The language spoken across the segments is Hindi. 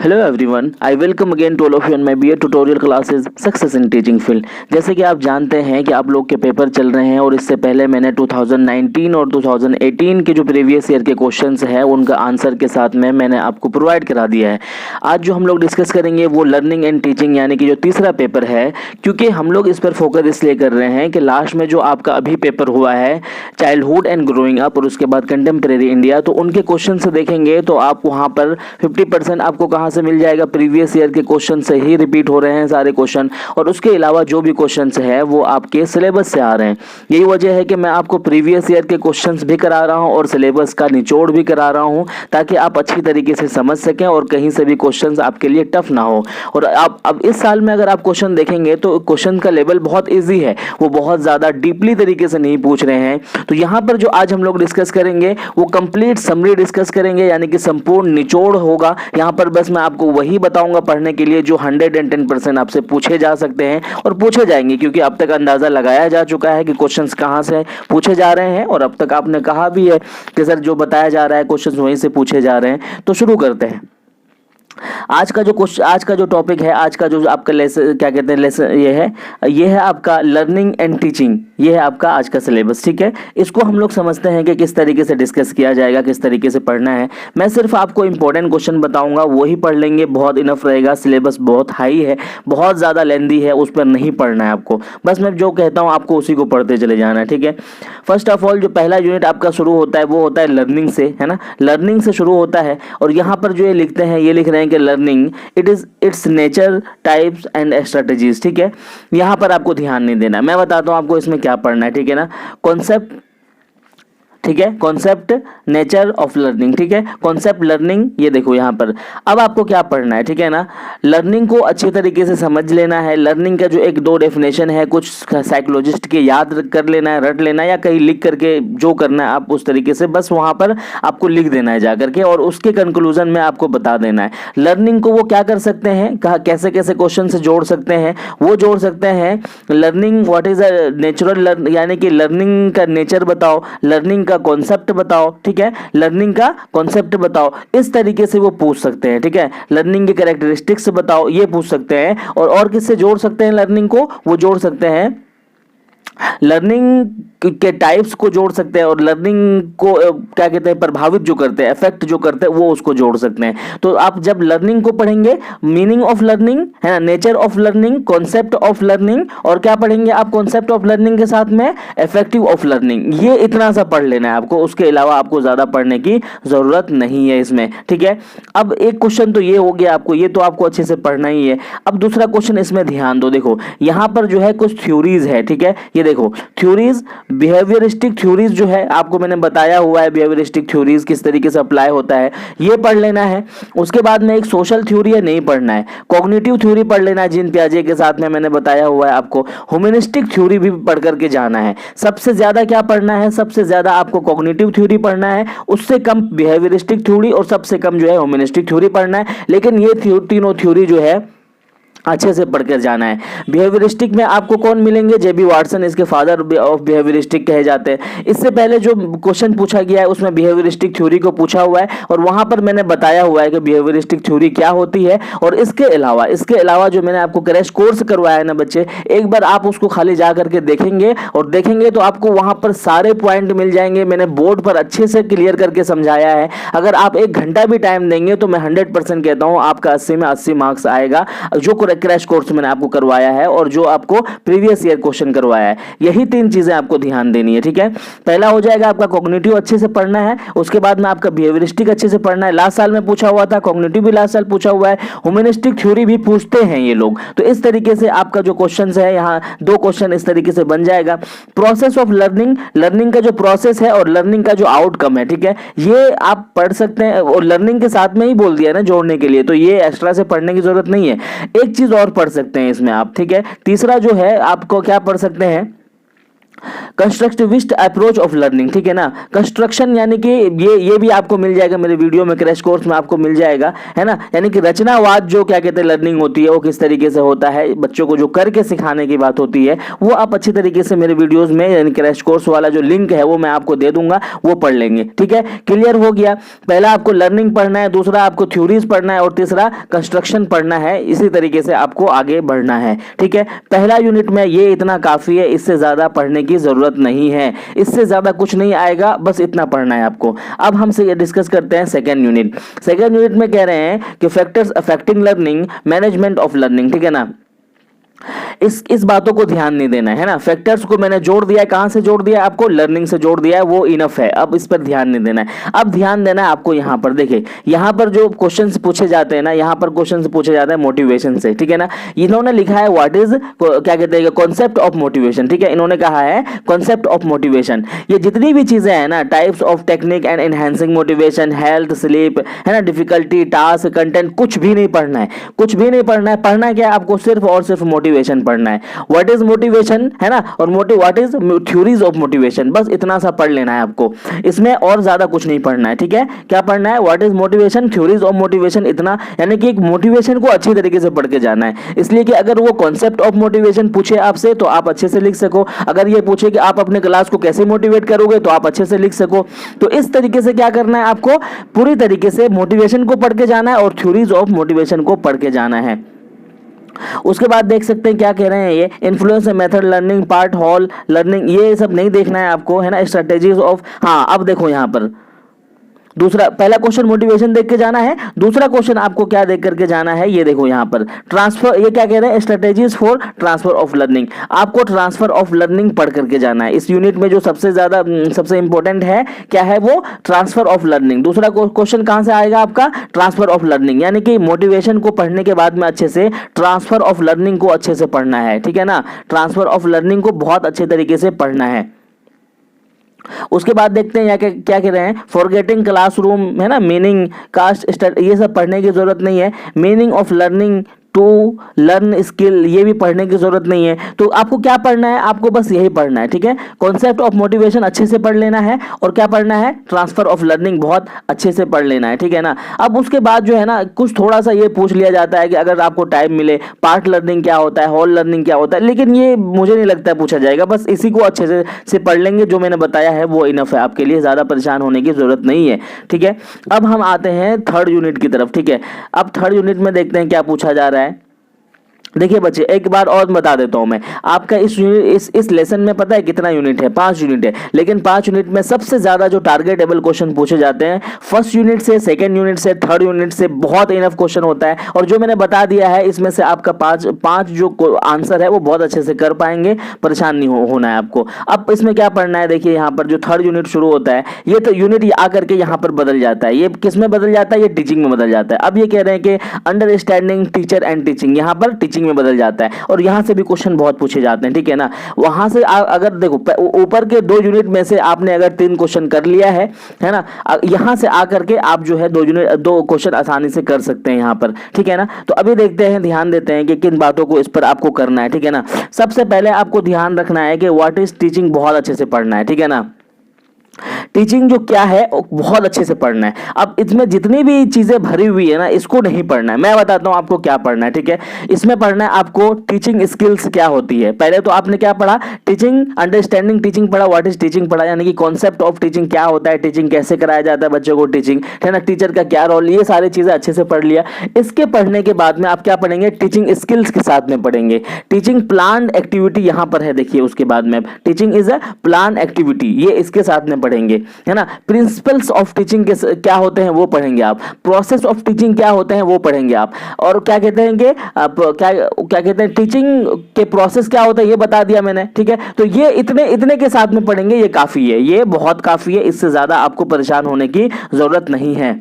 Hello everyone, I welcome again to all of you on my BA tutorial classes success in teaching field. जैसे कि आप जानते हैं कि आप लोग के पेपर चल रहे हैं और इससे पहले मैंने 2019 और 2018 के जो प्रीवियस ईयर के क्वेश्चंस हैं उनका आंसर के साथ में मैंने आपको प्रोवाइड करा दिया है। आज जो हम लोग डिस्कस करेंगे वो लर्निंग एंड टीचिंग यानी कि जो तीसरा पेपर है, क्योंकि हम लोग इस पर फोकस इसलिए कर रहे हैं कि लास्ट में जो आपका अभी पेपर हुआ है चाइल्डहुड एंड ग्रोइंग अप और उसके बाद कंटेम्प्रेरी इंडिया, तो उनके क्वेश्चन से देखेंगे तो आप वहाँ पर 50% आपको कहाँ से मिल जाएगा, प्रीवियस ईयर के क्वेश्चन से ही रिपीट हो रहे हैं सारे क्वेश्चन, और उसके अलावा जो भी क्वेश्चंस है वो आपके सिलेबस से आ रहे हैं। यही वजह है कि मैं आपको प्रीवियस ईयर के क्वेश्चंस भी करा रहा हूं और सिलेबस का निचोड़ भी करा रहा हूं ताकि आप अच्छी तरीके से समझ सकें और कहीं से भी क्वेश्चंस आपके लिए टफ ना हो। और आप अब इस साल में अगर आप क्वेश्चन देखेंगे तो क्वेश्चन का लेवल बहुत ईजी है, वो बहुत ज़्यादा डीपली तरीके से नहीं पूछ रहे हैं। तो यहाँ पर जो आज हम लोग डिस्कस करेंगे वो कंप्लीट समरी डिस्कस करेंगे, यानी कि संपूर्ण निचोड़ होगा। यहाँ पर बस मैं आपको वही बताऊंगा पढ़ने के लिए जो 110% आपसे पूछे जा सकते हैं और पूछे जाएंगे, क्योंकि अब तक अंदाजा लगाया जा चुका है कि क्वेश्चंस कहाँ से पूछे जा रहे हैं और अब तक आपने कहा भी है कि सर जो बताया जा रहा है क्वेश्चंस वहीं से पूछे जा रहे हैं। तो शुरू करते हैं। आज का जो टॉपिक है, आज का जो आपका लेसन क्या कहते हैं लेसन ये है आपका लर्निंग एंड टीचिंग। ये है आपका आज का सिलेबस, ठीक है। इसको हम लोग समझते हैं कि किस तरीके से डिस्कस किया जाएगा, किस तरीके से पढ़ना है। मैं सिर्फ आपको इंपॉर्टेंट क्वेश्चन बताऊंगा, वही पढ़ लेंगे, बहुत इनफ रहेगा। सिलेबस बहुत हाई है, बहुत ज़्यादा लेंदी है, उस पर नहीं पढ़ना है आपको। बस मैं जो कहता हूँ आपको उसी को पढ़ते चले जाना है, ठीक है। फर्स्ट ऑफ ऑल जो पहला यूनिट आपका शुरू होता है वो होता है लर्निंग से, है ना। लर्निंग से शुरू होता है और यहाँ पर जो ये लिखते हैं ये लिख रहे हैं कि learning it is it's nature, types and strategies, ठीक है। यहां पर आपको ध्यान नहीं देना, मैं बताता हूं आपको इसमें क्या पढ़ना है, ठीक है ना। कॉन्सेप्ट, ठीक है, कॉन्सेप्ट, नेचर ऑफ लर्निंग, ठीक है। कॉन्सेप्ट लर्निंग, ये देखो यहाँ पर अब आपको क्या पढ़ना है, ठीक है ना। लर्निंग को अच्छे तरीके से समझ लेना है। लर्निंग का जो एक दो डेफिनेशन है कुछ साइकोलॉजिस्ट के याद कर लेना है, रट लेना है, या कहीं लिख करके जो करना है आप उस तरीके से बस वहाँ पर आपको लिख देना है जा करके, और उसके कंक्लूजन में आपको बता देना है। लर्निंग को वो क्या कर सकते हैं, कहा कैसे कैसे क्वेश्चन से जोड़ सकते हैं, वो जोड़ सकते हैं। Learning what is a natural, यानी कि लर्निंग का नेचर बताओ, लर्निंग कॉन्सेप्ट बताओ, ठीक है। लर्निंग का कॉन्सेप्ट बताओ, इस तरीके से वो पूछ सकते हैं, ठीक है। लर्निंग के कैरेक्टरिस्टिक्स बताओ, ये पूछ सकते हैं। और किससे जोड़ सकते हैं लर्निंग को, वो जोड़ सकते हैं लर्निंग के टाइप्स को जोड़ सकते हैं, और लर्निंग को क्या कहते हैं प्रभावित जो करते हैं, इफेक्ट जो करते हैं, वो उसको जोड़ सकते हैं। तो आप जब लर्निंग को पढ़ेंगे, मीनिंग ऑफ लर्निंग है ना, nature of learning, concept of learning, और क्या पढ़ेंगे आप कॉन्सेप्ट ऑफ लर्निंग के साथ में इफेक्टिव ऑफ लर्निंग। ये इतना सा पढ़ लेना है आपको, उसके अलावा आपको ज्यादा पढ़ने की जरूरत नहीं है इसमें, ठीक है। अब एक क्वेश्चन तो ये हो गया आपको, ये तो आपको अच्छे से पढ़ना ही है। अब दूसरा क्वेश्चन, इसमें ध्यान दो, देखो यहां पर जो है कुछ थ्योरीज है, ठीक है। ये देखो थ्योरीज, बिहेवियरिस्टिक थ्योरीज जो है आपको मैंने बताया हुआ है, बिहेवियरिस्टिक थ्योरीज किस तरीके से अप्लाई होता है ये पढ़ लेना है। उसके बाद में एक सोशल थ्योरी है, नहीं पढ़ना है। कॉग्निटिव थ्योरी पढ़ लेना है, जीन पियाजे के साथ में मैंने बताया हुआ है आपको। ह्यूमनिस्टिक थ्योरी भी पढ़ करके जाना है। सबसे ज्यादा क्या पढ़ना है, सबसे ज्यादा आपको कॉग्निटिव थ्योरी पढ़ना है, उससे कम बिहेवियरिस्टिक थ्योरी, और सबसे कम जो है ह्यूमनिस्टिक थ्योरी पढ़ना है। लेकिन ये तीनों थ्योरी जो है अच्छे से पढ़कर जाना है। बिहेवियरिस्टिक में आपको कौन मिलेंगे, जेबी वाटसन, इसके फादर ऑफ बिहेवियरिस्टिक कहे जाते हैं। इससे पहले जो क्वेश्चन पूछा गया है उसमें बिहेवियरिस्टिक थ्योरी को पूछा हुआ है, और वहां पर मैंने बताया हुआ है कि बिहेवियरिस्टिक थ्योरी क्या होती है। और इसके अलावा जो मैंने आपको क्रैश कोर्स करवाया है ना बच्चे, एक बार आप उसको खाली जा करके देखेंगे, और देखेंगे तो आपको वहां पर सारे पॉइंट मिल जाएंगे। मैंने बोर्ड पर अच्छे से क्लियर करके समझाया है। अगर आप 1 घंटा भी टाइम देंगे तो मैं 100% कहता हूं आपका 80 में 80 मार्क्स आएगा, जो क्रैश कोर्स मैंने आपको करवाया है और जो आपको प्रीवियस ईयर क्वेश्चन करवाया है। यही 3 चीजें आपको ध्यान देनी है, ठीक है। पहला हो जाएगा आपका कॉग्निटिव अच्छे से पढ़ना है, उसके बाद में आपका बिहेवियरिस्टिक अच्छे से पढ़ना है। लास्ट साल में पूछा हुआ था, कॉग्निटिव भी लास्ट साल पूछा हुआ है, ह्यूमनिस्टिक थ्योरी भी पूछते हैं ये लोग। तो इस तरीके से आपका जो क्वेश्चन है, यहाँ 2 क्वेश्चन इस तरीके से बन जाएगा। प्रोसेस ऑफ लर्निंग, लर्निंग का जो प्रोसेस है और लर्निंग का जो आउटकम है, ठीक है, ये आप पढ़ सकते हैं। और लर्निंग के साथ में ही बोल दिया ना जोड़ने के लिए, तो ये एक्स्ट्रा से पढ़ने की जरूरत नहीं है। एक चीज और पढ़ सकते हैं इसमें आप, ठीक है। तीसरा जो है आपको क्या पढ़ सकते हैं, कंस्ट्रक्टिविस्ट अप्रोच ऑफ लर्निंग, ठीक है ना। कंस्ट्रक्शन यानी कि ये भी आपको मिल जाएगा मेरे वीडियो में, क्रैश कोर्स में आपको मिल जाएगा, है ना। यानी कि रचनावाद जो क्या कहते हैं लर्निंग होती है वो किस तरीके से होता है, बच्चों को जो करके सिखाने की बात होती है वो आप अच्छी तरीके से मेरे वीडियोज में, यानी क्रैश कोर्स वाला जो लिंक है वो मैं आपको दे दूंगा, वो पढ़ लेंगे, ठीक है। क्लियर हो गया। पहला आपको लर्निंग पढ़ना है, दूसरा आपको थ्योरीज पढ़ना है और तीसरा कंस्ट्रक्शन पढ़ना है। इसी तरीके से आपको आगे बढ़ना है, ठीक है। पहला यूनिट में ये इतना काफी है, इससे ज्यादा पढ़ने की जरूरत नहीं है, इससे ज्यादा कुछ नहीं आएगा, बस इतना पढ़ना है आपको। अब हमसे ये डिस्कस करते हैं सेकेंड यूनिट। सेकेंड यूनिट में कह रहे हैं कि factors affecting learning, management of learning, ठीक है ना। इस बातों को ध्यान नहीं देना है ना। फैक्टर्स को मैंने जोड़ दिया है, कहां से जोड़ दिया है आपको, लर्निंग से जोड़ दिया है, वो इनफ है, अब इस पर ध्यान नहीं देना है। अब ध्यान देना है आपको यहां पर, देखिए यहां पर जो क्वेश्चंस पूछे जाते हैं ना, यहां पर क्वेश्चंस पूछे जाते हैं मोटिवेशन से, ठीक है ना। इन्होंने लिखा है व्हाट इज, क्या कहते हैं, कॉन्सेप्ट ऑफ मोटिवेशन, ठीक है। इन्होंने कहा है कॉन्सेप्ट ऑफ मोटिवेशन। ये जितनी भी चीजें हैं ना, types of technique and enhancing motivation, health, sleep, है ना, डिफिकल्टी, टास्क, कंटेंट, कुछ भी नहीं पढ़ना है, कुछ भी नहीं पढ़ना है। पढ़ना क्या है आपको, सिर्फ और सिर्फ मोटिवेशन पढ़ना है। व्हाट इज मोटिवेशन, है ना, और what is theories of motivation, बस इतना सा पढ़ लेना है आपको, इसमें और ज्यादा कुछ नहीं पढ़ना है, ठीक है। क्या पढ़ना है, what is motivation, theories of motivation, इतना, यानी कि एक मोटिवेशन को अच्छी तरीके से पढ़ के जाना है। इसलिए कि अगर वो कॉन्सेप्ट ऑफ मोटिवेशन पूछे आपसे तो आप अच्छे से लिख सको, अगर ये पूछे कि आप अपने क्लास को कैसे मोटिवेट करोगे तो आप अच्छे से लिख सको। तो इस तरीके से क्या करना है आपको, पूरी तरीके से मोटिवेशन को पढ़ के जाना है और थ्योरीज ऑफ मोटिवेशन को पढ़ के जाना है। उसके बाद देख सकते हैं क्या कह रहे हैं, ये influence method learning, part hall learning, ये सब नहीं देखना है आपको, है ना। स्ट्रेटेजीज ऑफ, हाँ अब देखो यहाँ पर दूसरा, पहला क्वेश्चन मोटिवेशन देख के जाना है, दूसरा क्वेश्चन आपको क्या देख करके जाना है, ये देखो यहाँ पर ट्रांसफर, ये क्या कह रहे हैं, strategies for transfer of learning. आपको ट्रांसफर ऑफ लर्निंग पढ़ करके जाना है। इस यूनिट में जो सबसे ज्यादा सबसे इंपॉर्टेंट है क्या है, वो ट्रांसफर ऑफ लर्निंग। दूसरा क्वेश्चन कहां से आएगा आपका, ट्रांसफर ऑफ लर्निंग, यानी कि मोटिवेशन को पढ़ने के बाद में अच्छे से ट्रांसफर ऑफ लर्निंग को अच्छे से पढ़ना है, ठीक है ना। ट्रांसफर ऑफ लर्निंग को बहुत अच्छे तरीके से पढ़ना है। उसके बाद देखते हैं क्या कह रहे हैं, फॉरगेटिंग क्लासरूम, है ना, मीनिंग, कास्ट, ये सब पढ़ने की जरूरत नहीं है। Meaning of learning to learn skill, ये भी पढ़ने की जरूरत नहीं है। तो आपको क्या पढ़ना है, आपको बस यही पढ़ना है, ठीक है। कॉन्सेप्ट ऑफ मोटिवेशन अच्छे से पढ़ लेना है और क्या पढ़ना है, ट्रांसफर ऑफ लर्निंग बहुत अच्छे से पढ़ लेना है, ठीक है ना। अब उसके बाद जो है ना, कुछ थोड़ा सा ये पूछ लिया जाता है कि अगर आपको टाइम मिले, पार्ट लर्निंग क्या होता है, होल लर्निंग क्या होता है, लेकिन ये मुझे नहीं लगता है पूछा जाएगा। बस इसी को अच्छे से पढ़ लेंगे, जो मैंने बताया है वो इनफ है आपके लिए, ज्यादा परेशान होने की जरूरत नहीं है, ठीक है। अब हम आते हैं थर्ड यूनिट की तरफ, ठीक है। अब थर्ड यूनिट में देखते हैं क्या पूछा जा रहा है। देखिए बच्चे, एक बार और बता देता हूं मैं आपका, इस लेसन में पता है कितना यूनिट है, 5 यूनिट है। लेकिन 5 यूनिट में सबसे ज्यादा जो टारगेटेबल क्वेश्चन पूछे जाते हैं फर्स्ट यूनिट से, सेकंड यूनिट से, थर्ड यूनिट से, बहुत इनफ क्वेश्चन होता है। और जो मैंने बता दिया है इसमें से आपका पांच जो आंसर है वो बहुत अच्छे से कर पाएंगे, परेशान नहीं होना है आपको। अब इसमें क्या पढ़ना है, देखिए यहाँ पर जो थर्ड यूनिट शुरू होता है, ये तो यूनिट आकर के यहाँ पर बदल जाता है। ये किस में बदल जाता है, ये टीचिंग में बदल जाता है। अब ये कह रहे हैं कि अंडरस्टैंडिंग टीचर एंड टीचिंग, यहाँ पर टीचिंग में बदल जाता है और यहां से भी क्वेश्चन बहुत पूछे जाते हैं, ठीक है ना। वहां से अगर देखो ऊपर के 2 यूनिट में से आपने अगर 3 क्वेश्चन कर लिया है ना, यहां से आकर के आप जो है 2 क्वेश्चन आसानी से कर सकते हैं यहां पर, ठीक है ना। तो अभी देखते हैं, ध्यान देते हैं कि किन बातों को इस पर आपको करना है, ठीक है ना। सबसे पहले आपको ध्यान रखना है कि व्हाट इज टीचिंग बहुत अच्छे से पढ़ना है, ठीक है ना। टीचिंग जो क्या है बहुत अच्छे से पढ़ना है। अब इसमें जितनी भी चीजें भरी हुई है ना, इसको नहीं पढ़ना है। मैं बताता हूं आपको क्या पढ़ना है, ठीक है। इसमें पढ़ना है आपको टीचिंग स्किल्स क्या होती है। पहले तो आपने क्या पढ़ा, टीचिंग, अंडरस्टैंडिंग टीचिंग पढ़ा, व्हाट इज टीचिंग पढ़ा, यानी कि कॉन्सेप्ट ऑफ टीचिंग क्या होता है, टीचिंग कैसे कराया जाता है बच्चों को, टीचिंग, है ना, टीचर का क्या रोल, ये सारी चीजें अच्छे से पढ़ लिया। इसके पढ़ने के बाद में आप क्या पढ़ेंगे, टीचिंग स्किल्स के साथ में पढ़ेंगे। टीचिंग प्लान एक्टिविटी यहां पर है, देखिए उसके बाद में teaching is a plan activity, ये इसके साथ में पढ़ेंगे, है ना। प्रिंसिपल्स ऑफ टीचिंग क्या होते हैं वो पढ़ेंगे आप। प्रोसेस ऑफ टीचिंग क्या होते हैं वो पढ़ेंगे आप। और क्या कहते हैं कि क्या कहते हैं, टीचिंग के प्रोसेस क्या होता है ये बता दिया मैंने, ठीक है। तो ये इतने के साथ में पढ़ेंगे, ये काफी है, ये बहुत काफी है, इससे ज्यादा आपको परेशान होने की जरूरत नहीं है।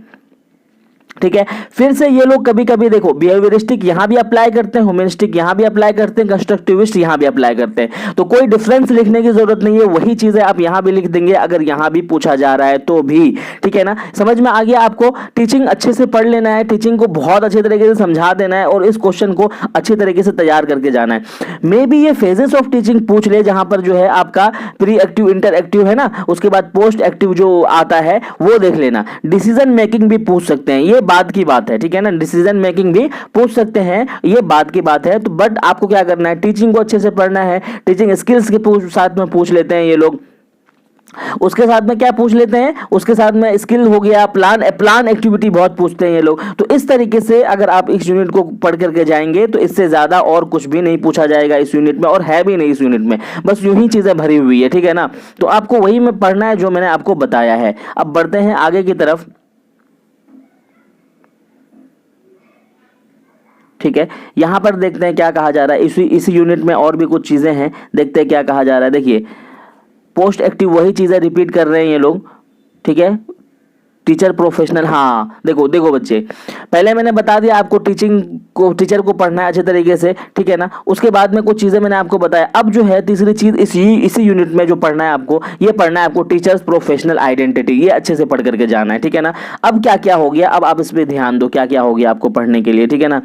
ठीक है। फिर से ये लोग कभी कभी देखो बिहेवियरिस्टिक यहां भी अप्लाई करते हैं, ह्यूमनिस्टिक यहां भी अप्लाई करते हैं, कंस्ट्रक्टिविस्ट यहां भी अप्लाई करते हैं, तो कोई डिफरेंस लिखने की जरूरत नहीं है, वही चीजें आप यहां भी लिख देंगे अगर यहां भी पूछा जा रहा है तो भी। ठीक है ना, समझ में आ गया आपको। टीचिंग अच्छे से पढ़ लेना है, टीचिंग को बहुत अच्छे तरीके से समझा देना है और इस क्वेश्चन को अच्छे तरीके से तैयार करके जाना है। मे बी ये फेजेस ऑफ टीचिंग पूछ ले, जहां पर जो है आपका प्री एक्टिव, इंटर एक्टिव है ना, उसके बाद पोस्ट एक्टिव जो आता है वो देख लेना। डिसीजन मेकिंग भी पूछ सकते हैं, ये बाद की बात है, ठीक है ना, डिसीजन मेकिंग भी पूछ सकते हैं, ये बाद की बात है। तो बट आपको क्या करना है, टीचिंग को अच्छे से पढ़ना है। टीचिंग स्किल्स के साथ में पूछ लेते हैं ये लोग, उसके साथ में क्या पूछ लेते हैं, उसके साथ में स्किल हो गया, प्लान एक्टिविटी बहुत पूछते हैं ये लोग। तो इस तरीके से अगर आप इस यूनिट को पढ़ करके जाएंगे तो इससे ज्यादा और कुछ भी नहीं पूछा जाएगा इस यूनिट में, और है भी नहीं इस यूनिट में, बस यूं ही चीजें भरी हुई है। ठीक है ना, तो आपको वही में पढ़ना है जो मैंने आपको बताया है। अब बढ़ते हैं आगे की तरफ। ठीक है, यहां पर देखते हैं क्या कहा जा रहा है। इसी यूनिट में और भी कुछ चीजें हैं, देखते हैं क्या कहा जा रहा है। देखिए पोस्ट एक्टिव वही चीजें रिपीट कर रहे हैं ये लोग। ठीक है, टीचर प्रोफेशनल, हाँ देखो देखो बच्चे, पहले मैंने बता दिया आपको टीचर को पढ़ना है अच्छे तरीके से। ठीक है ना, उसके बाद में कुछ चीजें मैंने आपको बताया। अब जो है तीसरी चीज इसी यूनिट में जो पढ़ना है आपको, ये पढ़ना है आपको टीचर्स प्रोफेशनल आइडेंटिटी, ये अच्छे से पढ़ करके जाना है। ठीक है ना, अब क्या क्या हो गया, अब आप इस पर ध्यान दो क्या क्या हो गया आपको पढ़ने के लिए। ठीक है ना,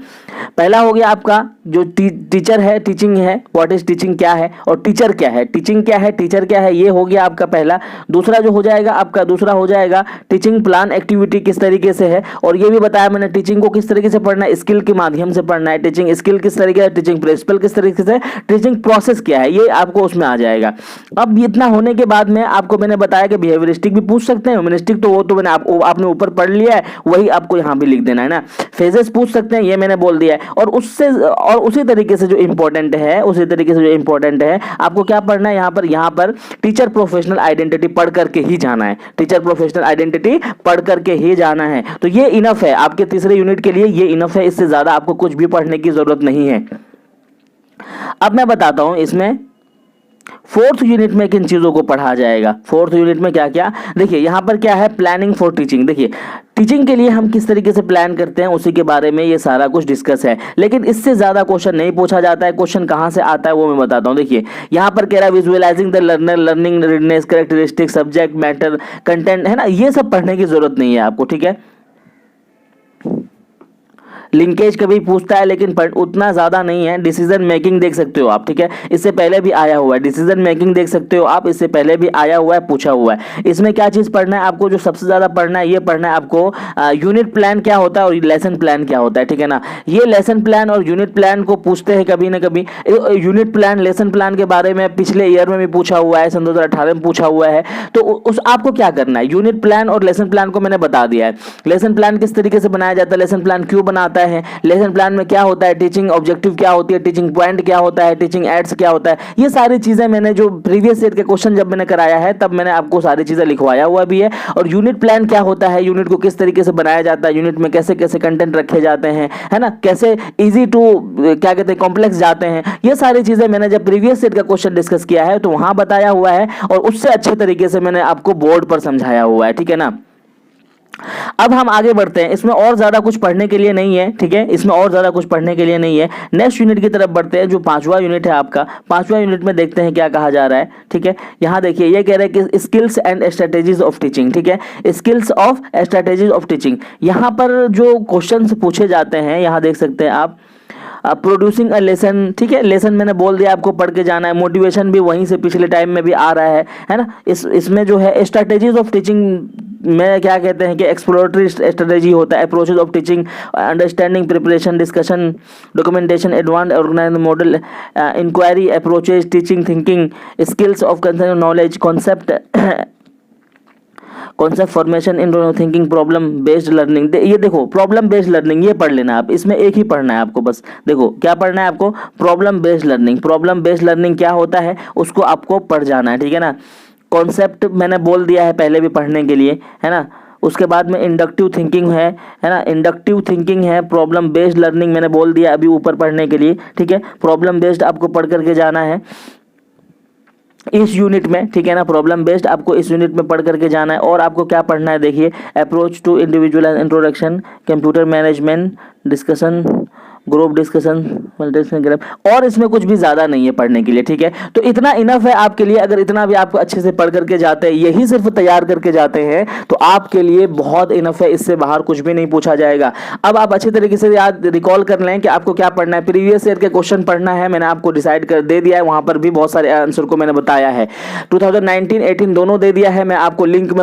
पहला हो गया आपका जो टीचर है, टीचिंग है, व्हाट इज टीचिंग क्या है, और टीचर क्या है, टीचिंग क्या है, टीचर क्या है, ये हो गया आपका पहला। दूसरा जो हो जाएगा आपका, दूसरा हो जाएगा टीचिंग प्लान एक्टिविटी किस तरीके से है, और ये भी बताया मैंने टीचिंग को किस तरीके से पढ़ना है, स्किल के माध्यम से पढ़ना है, टीचिंग स्किल किस तरीके से, टीचिंग प्रिंसिपल किस तरीके से, टीचिंग प्रोसेस क्या है, ये आपको उसमें आ जाएगा। अब इतना होने के बाद में आपको मैंने बताया कि बिहेवियरिस्टिक भी पूछ सकते हैं, ह्यूमनिस्टिक तो वो तो मैंने आपने ऊपर पढ़ लिया है, वही आपको यहाँ भी लिख देना है ना। फेजेस पूछ सकते हैं, ये मैंने बोल दिया है। और उसी तरीके से जो इंपॉर्टेंट है, आपको क्या पढ़ना है यहाँ पर टीचर प्रोफेशनल आइडेंटिटी पढ़ करके ही जाना है, टीचर प्रोफेशनल आइडेंटिटी पढ़ करके ही जाना है। तो ये इनफ है आपके तीसरे यूनिट के लिए, ये इनफ है, इससे ज्यादा आपको कुछ भी पढ़ने की जरूरत नहीं है। अब मैं बताता हूं इसमें फोर्थ यूनिट में किन चीजों को पढ़ा जाएगा। फोर्थ यूनिट में क्या क्या, देखिए यहां पर क्या है, प्लानिंग फॉर टीचिंग। देखिए टीचिंग के लिए हम किस तरीके से प्लान करते हैं उसी के बारे में ये सारा कुछ डिस्कस है, लेकिन इससे ज्यादा क्वेश्चन नहीं पूछा जाता है। क्वेश्चन कहां से आता है वो मैं बताता हूं। देखिए यहां पर कह रहा है visualising the learner, learning readiness, characteristic, subject matter, content, है ना, ये सब पढ़ने की जरूरत नहीं है आपको। ठीक है, लिंकेज कभी पूछता है लेकिन उतना ज्यादा नहीं है। डिसीजन मेकिंग देख सकते हो आप, ठीक है, इससे पहले भी आया हुआ है, डिसीजन मेकिंग देख सकते हो आप, इससे पहले भी आया हुआ है, पूछा हुआ है। इसमें क्या चीज पढ़ना है आपको, जो सबसे ज्यादा पढ़ना है, ये पढ़ना है आपको यूनिट प्लान क्या होता है और लेसन प्लान क्या होता है। ठीक है ना, ये लेसन प्लान और यूनिट प्लान को पूछते हैं कभी ना कभी। यूनिट प्लान, लेसन प्लान के बारे में पिछले ईयर में भी पूछा हुआ है, सन 2018 में पूछा हुआ है। तो उस आपको क्या करना है, यूनिट प्लान और लेसन प्लान को मैंने बता दिया है। लेसन प्लान किस तरीके से बनाया जाता है, लेसन प्लान क्यों बनाता है, लेसन प्लान में क्या होता है, टीचिंग ऑब्जेक्टिव क्या होती है, टीचिंग पॉइंट क्या होता है, टीचिंग एड्स क्या होता है, ये सारी चीजें मैंने जो प्रीवियस ईयर के क्वेश्चन जब मैंने कराया है तब मैंने आपको सारी चीजें लिखवाया हुआ भी है। और यूनिट प्लान क्या होता है, यूनिट को किस तरीके से बनाया जाता है, यूनिट में कैसे कैसे कंटेंट रखे जाते हैं, है ना, कैसे इजी टू क्या कहते हैं कॉम्प्लेक्स जाते हैं, ये सारी चीजें मैंने जब प्रीवियस ईयर का क्वेश्चन डिस्कस किया है तो वहां बताया हुआ है और उससे अच्छे तरीके से मैंने आपको बोर्ड पर समझाया हुआ है। ठीक है ना, अब हम आगे बढ़ते हैं, इसमें और ज्यादा कुछ पढ़ने के लिए नहीं है। ठीक है, इसमें और ज्यादा कुछ पढ़ने के लिए नहीं है। नेक्स्ट यूनिट की तरफ बढ़ते हैं, जो पांचवा यूनिट है आपका। पांचवा यूनिट में देखते हैं क्या कहा जा रहा है। ठीक है, यहाँ देखिए ये कह रहे हैं कि skills and strategies of teaching. ठीक है, skills of strategies of teaching, यहाँ पर जो क्वेश्चन पूछे जाते हैं यहाँ देख सकते हैं आप। प्रोड्यूसिंग अ लेसन, ठीक है, लेसन मैंने बोल दिया आपको पढ़ के जाना है। मोटिवेशन भी वहीं से पिछले टाइम में भी आ रहा है ना। इसमें जो है स्ट्रेटेजीज ऑफ टीचिंग में क्या कहते हैं कि एक्सप्लोरेटरी स्ट्रेटेजी होता है, approaches of teaching, understanding, preparation, discussion, documentation, advance organise model, inquiry, approaches, teaching, thinking, skills of concern knowledge, concept formation in thinking, problem based learning. ये देखो प्रॉब्लम बेस्ड लर्निंग ये पढ़ लेना आप, इसमें एक ही पढ़ना है आपको बस। देखो क्या पढ़ना है आपको, problem based learning. Problem based learning क्या होता है उसको आपको पढ़ जाना है। ठीक है ना, कॉन्सेप्ट मैंने बोल दिया है पहले भी पढ़ने के लिए, है ना। उसके बाद में इंडक्टिव थिंकिंग है ना, इंडक्टिव थिंकिंग है। प्रॉब्लम बेस्ड लर्निंग मैंने बोल दिया अभी ऊपर पढ़ने के लिए। ठीक है, प्रॉब्लम बेस्ड आपको पढ़ करके जाना है। इस यूनिट में, ठीक है ना, प्रॉब्लम बेस्ड आपको इस यूनिट में पढ़ करके जाना है। और आपको क्या पढ़ना है, देखिए, approach to individual and introduction, computer management, discussion, group discussion, और इसमें कुछ भी ज़्यादा नहीं है पढ़ने के लिए, ठीक है। तो इतना इनफ है आपके लिए। अगर इतना भी आपको अच्छे से पढ़ करके जाते हैं, यही सिर्फ तैयार करके जाते हैं, तो आपके लिए बहुत इनफ है। इससे बाहर कुछ भी नहीं पूछा जाएगा। अब आप अच्छे तरीके से याद रिकॉल कर लें कि आपको क्या पढ़ना है। प्रीवियस ईयर के क्वेश्चन पढ़ना है, मैंने आपको डिसाइड कर दे दिया है, वहां पर भी बहुत सारे आंसर को मैंने बताया है। 2019-18 दोनों दे दिया है, मैं आपको लिंक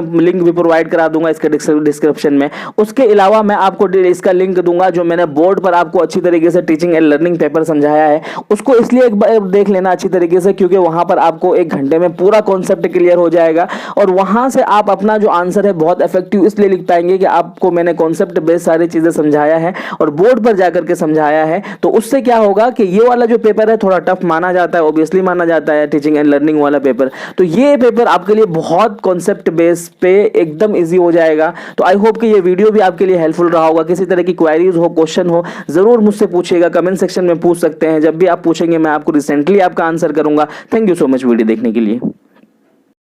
भी प्रोवाइड करा दूंगा इसके डिस्क्रिप्शन में। उसके अलावा मैं आपको इसका लिंक दूंगा जो मैंने बोर्ड पर आपको अच्छी तरीके से टीचिंग एंड लर्निंग पेपर समझाया है। उसको इसलिए एक बार देख लेना अच्छी तरीके से, क्योंकि वहां पर आपको 1 घंटे में पूरा कॉन्सेप्ट क्लियर हो जाएगा, और वहां से आप अपना जो आंसर है बहुत इफेक्टिव इसलिए लिख पाएंगे कि आपको मैंने कॉन्सेप्ट बेस्ड सारी चीजें समझाया है और बोर्ड पर जाकर के समझाया है। तो उससे क्या होगा कि ये वाला जो पेपर है थोड़ा टफ माना जाता है, ऑब्वियसली माना जाता है, टीचिंग एंड लर्निंग वाला पेपर। तो ये पेपर आपके लिए बहुत कॉन्सेप्ट बेस पे एकदम इजी हो जाएगा। तो आई होप कि ये वीडियो भी आपके लिए हेल्पफुल रहा होगा। किसी तरह की क्वेरीज हो, क्वेश्चन हो, जरूर मुझसे पूछिएगा, कमेंट सेक्शन में पूछ सकते हैं। जब भी आप पूछेंगे मैं आपको रिसेंटली आपका आंसर करूंगा। Thank you so much video देखने के लिए।